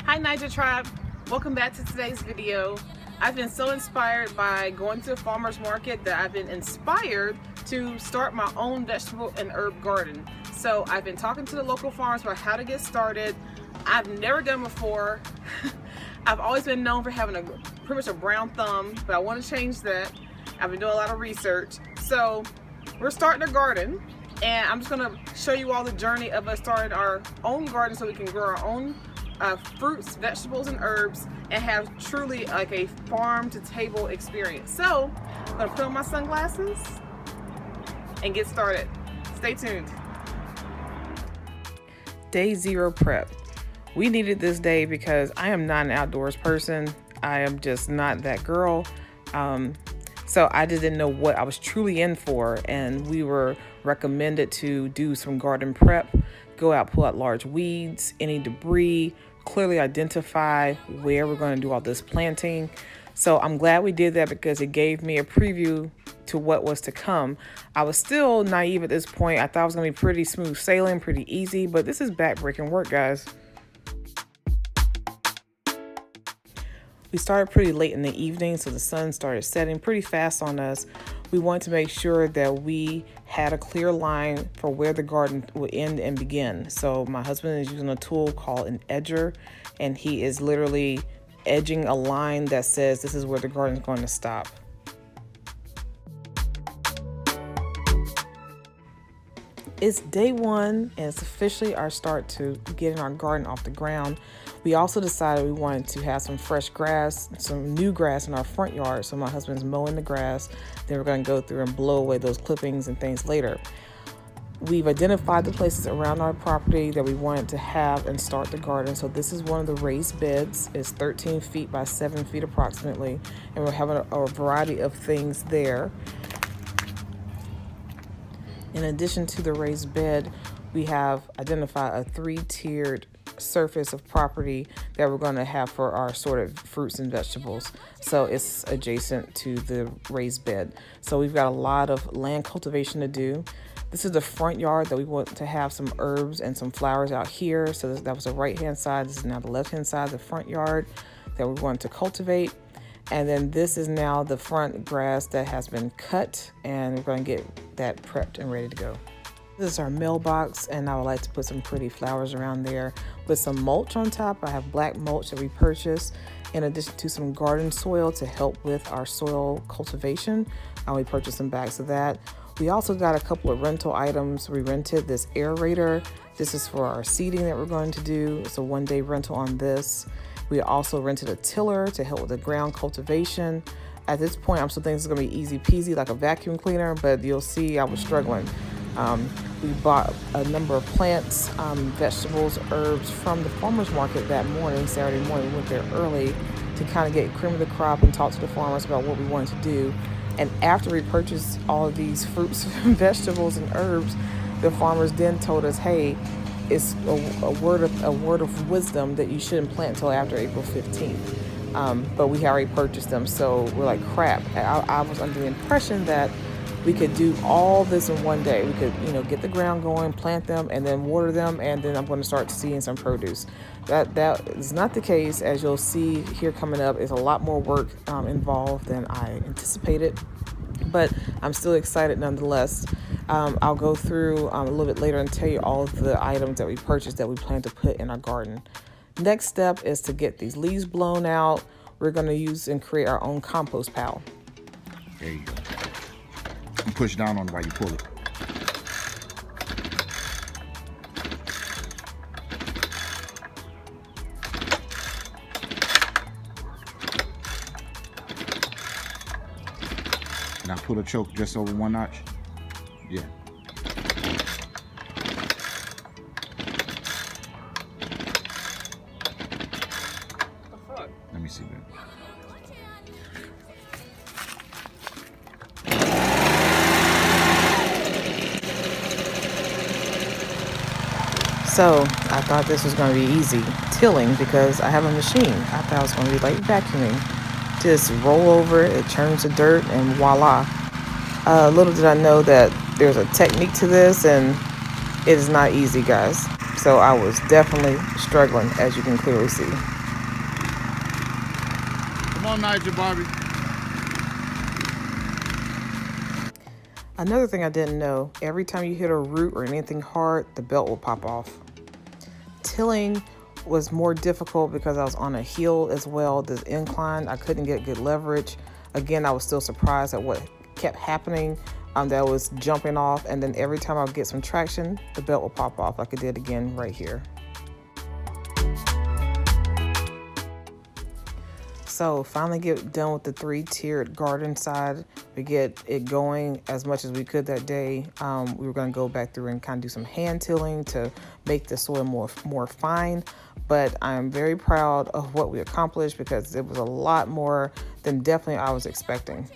Hi Naija Tribe, welcome back to today's video. I've been so inspired by going to a farmer's market that I've been inspired to start my own vegetable and herb garden. So I've been talking to the local farmers about how to get started. I've never done before. I've always been known for having pretty much a brown thumb, but I want to change that. I've been doing a lot of research. So we're starting a garden, and I'm just going to show you all the journey of us starting our own garden so we can grow our own fruits, vegetables, and herbs, and have truly like a farm to table experience. So I'm gonna put on my sunglasses and get started. Stay tuned. Day 0 prep. We needed this day because I am not an outdoors person. I am just not that girl. So I just didn't know what I was truly in for, and we were recommended to do some garden prep, go out, pull out large weeds, any debris, clearly identify where we're going to do all this planting. So I'm glad we did that because it gave me a preview to what was to come. I was still naive at this point. I thought it was going to be pretty smooth sailing, pretty easy, but this is backbreaking work, guys. We started pretty late in the evening, so the sun started setting pretty fast on us. We wanted to make sure that we had a clear line for where the garden would end and begin. So my husband is using a tool called an edger, and he is literally edging a line that says this is where the garden is going to stop. It's day 1, and it's officially our start to getting our garden off the ground. We also decided we wanted to have some fresh grass, some new grass in our front yard. So my husband's mowing the grass. Then we're going to go through and blow away those clippings and things later. We've identified the places around our property that we wanted to have and start the garden. So this is one of the raised beds. It's 13 feet by 7 feet approximately. And we're having a variety of things there. In addition to the raised bed, we have identified a 3-tiered surface of property that we're going to have for our assorted fruits and vegetables. So it's adjacent to the raised bed. So we've got a lot of land cultivation to do. This is the front yard that we want to have some herbs and some flowers out here. So that was the right-hand side. This is now the left-hand side of the front yard that we want to cultivate. And then this is now the front grass that has been cut, and we're going to get that prepped and ready to go. This is our mailbox, and I would like to put some pretty flowers around there with some mulch on top. I have black mulch that we purchased in addition to some garden soil to help with our soil cultivation. We purchased some bags of that. We also got a couple of rental items. We rented this aerator. This is for our seeding that we're going to do. It's a 1-day rental on this. We also rented a tiller to help with the ground cultivation. At this point, I'm still thinking it's going to be easy peasy like a vacuum cleaner, but you'll see I was struggling. We bought a number of plants, vegetables, herbs from the farmer's market that morning, Saturday morning. We went there early to kind of get cream of the crop and talk to the farmers about what we wanted to do. And after we purchased all of these fruits, vegetables, and herbs, the farmers then told us, hey, it's a word of wisdom that you shouldn't plant until after April 15th. But we had already purchased them, so we're like, crap. I was under the impression that we could do all this in 1 day. We could, get the ground going, plant them, and then water them, and then I'm going to start seeing some produce. That is not the case. As you'll see here coming up, is a lot more work involved than I anticipated, but I'm still excited nonetheless. I'll go through a little bit later and tell you all of the items that we purchased that we plan to put in our garden. Next step is to get these leaves blown out. We're going to use and create our own compost pile. There you go. And push down on it while you pull it. Now put a choke just over 1 notch. Yeah. Let me see that. So I thought this was going to be easy tilling because I have a machine. I thought it was going to be like vacuuming. Just roll over it, it turns to dirt, and voila. Little did I know that there's a technique to this, and it is not easy, guys. So I was definitely struggling, as you can clearly see. on, Naija Barbie. Another thing I didn't know, every time you hit a root or anything hard, the belt will pop off. Tilling was more difficult because I was on a hill as well, this incline. I couldn't get good leverage. Again, I was still surprised at what kept happening. That was jumping off, and then every time I would get some traction, the belt will pop off like it did again right here. So finally get done with the 3-tiered garden side. We get it going as much as we could that day. We were going to go back through and kind of do some hand tilling to make the soil more fine. But I'm very proud of what we accomplished because it was a lot more than definitely I was expecting.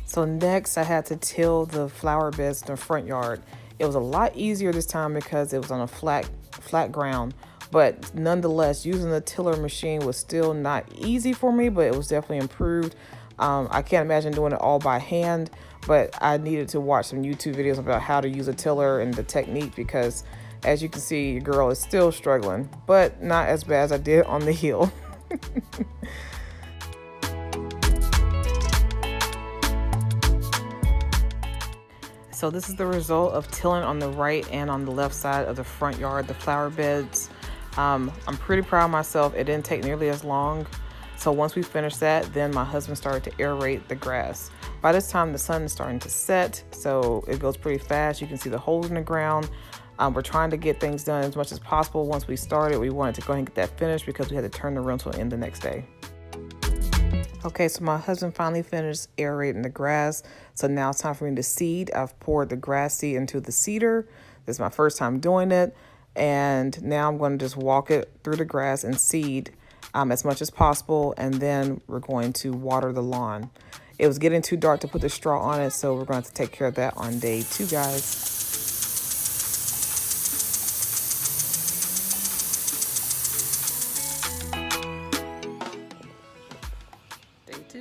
So next I had to till the flower beds in the front yard. It was a lot easier this time because it was on a flat ground. But nonetheless, using the tiller machine was still not easy for me, but it was definitely improved. I can't imagine doing it all by hand, but I needed to watch some YouTube videos about how to use a tiller and the technique because, as you can see, your girl is still struggling, but not as bad as I did on the hill. So this is the result of tilling on the right and on the left side of the front yard, the flower beds. I'm pretty proud of myself. It didn't take nearly as long. So once we finished that, then my husband started to aerate the grass. By this time, the sun is starting to set, so it goes pretty fast. You can see the holes in the ground. We're trying to get things done as much as possible. Once we started, we wanted to go ahead and get that finished because we had to turn the rental in the next day. Okay, so my husband finally finished aerating the grass. So now it's time for me to seed. I've poured the grass seed into the seeder. This is my first time doing it. And now I'm going to just walk it through the grass and seed as much as possible. And then we're going to water the lawn. It was getting too dark to put the straw on it, so we're going to take care of that on day 2, guys.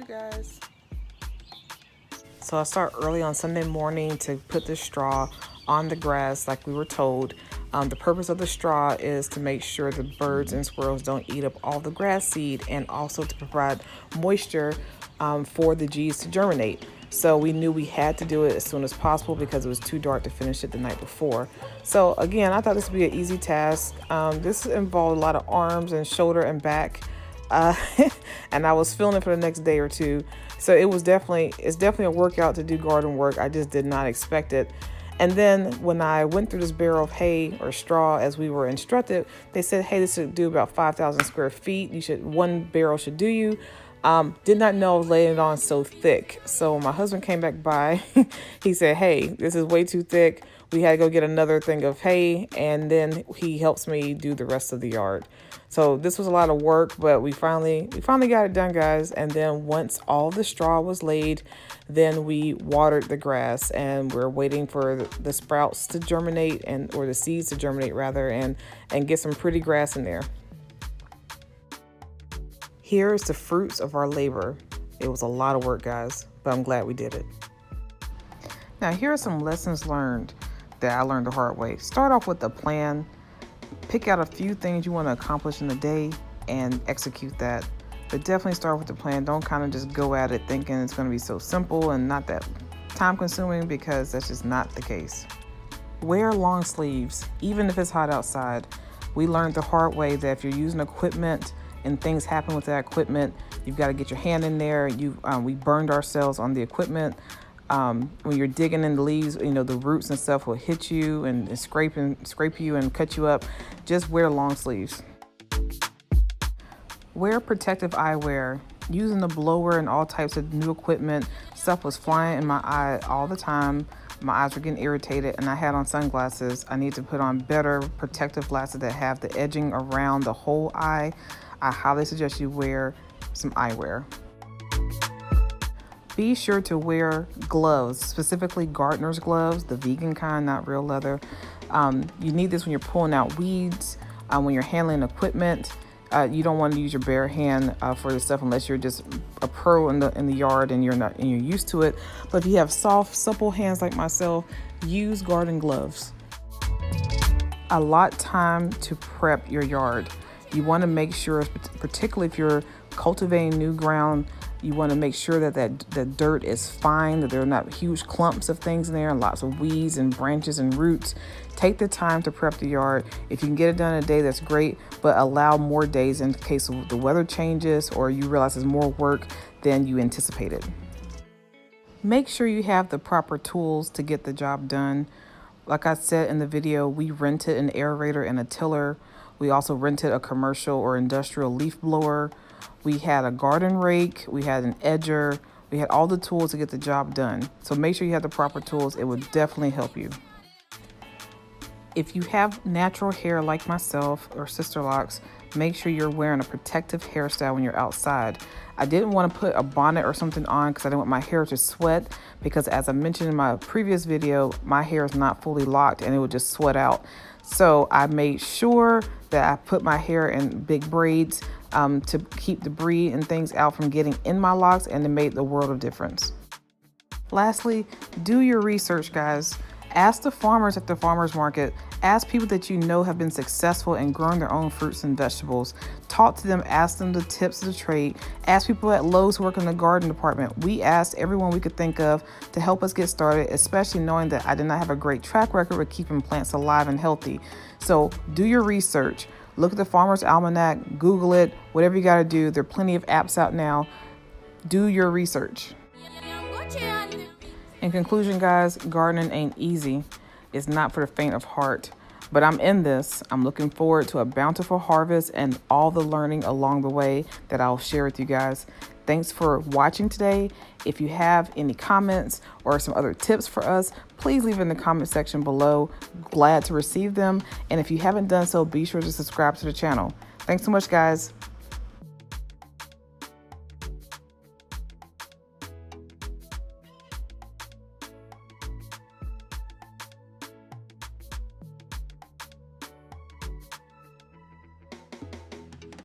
Guys. So I start early on Sunday morning to put the straw on the grass like we were told. The purpose of the straw is to make sure the birds and squirrels don't eat up all the grass seed and also to provide moisture for the G's to germinate. So we knew we had to do it as soon as possible because it was too dark to finish it the night before. So again, I thought this would be an easy task. This involved a lot of arms and shoulder and back. And I was feeling it for the next day or two. So it's definitely a workout to do garden work. I just did not expect it. And then when I went through this barrel of hay or straw as we were instructed, they said, hey, this should do about 5,000 square feet. One barrel should do you. Did not know I was laying it on so thick. So my husband came back by. He said, hey, this is way too thick. We had to go get another thing of hay, and then he helps me do the rest of the yard. So this was a lot of work, but we finally got it done, guys. And then once all the straw was laid, then we watered the grass, and we're waiting for the sprouts to germinate or the seeds to germinate rather, and get some pretty grass in there. Here is the fruits of our labor. It was a lot of work, guys, but I'm glad we did it. Now, here are some lessons learned that I learned the hard way. Start off with a plan. Pick out a few things you want to accomplish in the day and execute that. But definitely start with the plan. Don't kind of just go at it thinking it's going to be so simple and not that time consuming, because that's just not the case. Wear long sleeves, even if it's hot outside. We learned the hard way that if you're using equipment and things happen with that equipment, you've got to get your hand in there. We burned ourselves on the equipment. When you're digging in the leaves, the roots and stuff will hit you and scrape you and cut you up. Just wear long sleeves. Wear protective eyewear. Using the blower and all types of new equipment, stuff was flying in my eye all the time. My eyes were getting irritated, and I had on sunglasses. I need to put on better protective glasses that have the edging around the whole eye. I highly suggest you wear some eyewear. Be sure to wear gloves, specifically gardener's gloves, the vegan kind, not real leather. You need this when you're pulling out weeds, when you're handling equipment. You don't want to use your bare hand for this stuff unless you're just a pro in the yard and you're used to it. But if you have soft, supple hands like myself, use garden gloves. Allot time to prep your yard. You want to make sure, particularly if you're cultivating new ground, you want to make sure that the dirt is fine, that there are not huge clumps of things in there and lots of weeds and branches and roots. Take the time to prep the yard. If you can get it done in a day, that's great, but allow more days in case the weather changes or you realize there's more work than you anticipated. Make sure you have the proper tools to get the job done. Like I said in the video, we rented an aerator and a tiller. We also rented a commercial or industrial leaf blower. We had a garden rake, we had an edger, we had all the tools to get the job done. So make sure you have the proper tools. It would definitely help you. If you have natural hair like myself or sister locks, make sure you're wearing a protective hairstyle when you're outside. I didn't want to put a bonnet or something on because I didn't want my hair to sweat, because as I mentioned in my previous video, my hair is not fully locked and it would just sweat out. So I made sure that I put my hair in big braids to keep debris and things out from getting in my locks, and it made the world of difference. Lastly, do your research, guys. Ask the farmers at the farmers market. Ask people that you know have been successful in growing their own fruits and vegetables. Talk to them, ask them the tips of the trade. Ask people at Lowe's who work in the garden department. We asked everyone we could think of to help us get started, especially knowing that I did not have a great track record with keeping plants alive and healthy. So do your research. Look at the Farmer's Almanac, Google it, whatever you gotta do. There are plenty of apps out now. Do your research. In conclusion, guys, gardening ain't easy. It's not for the faint of heart, but I'm in this. I'm looking forward to a bountiful harvest and all the learning along the way that I'll share with you guys. Thanks for watching today. If you have any comments or some other tips for us, please leave in the comment section below. Glad to receive them. And if you haven't done so, be sure to subscribe to the channel. Thanks so much, guys.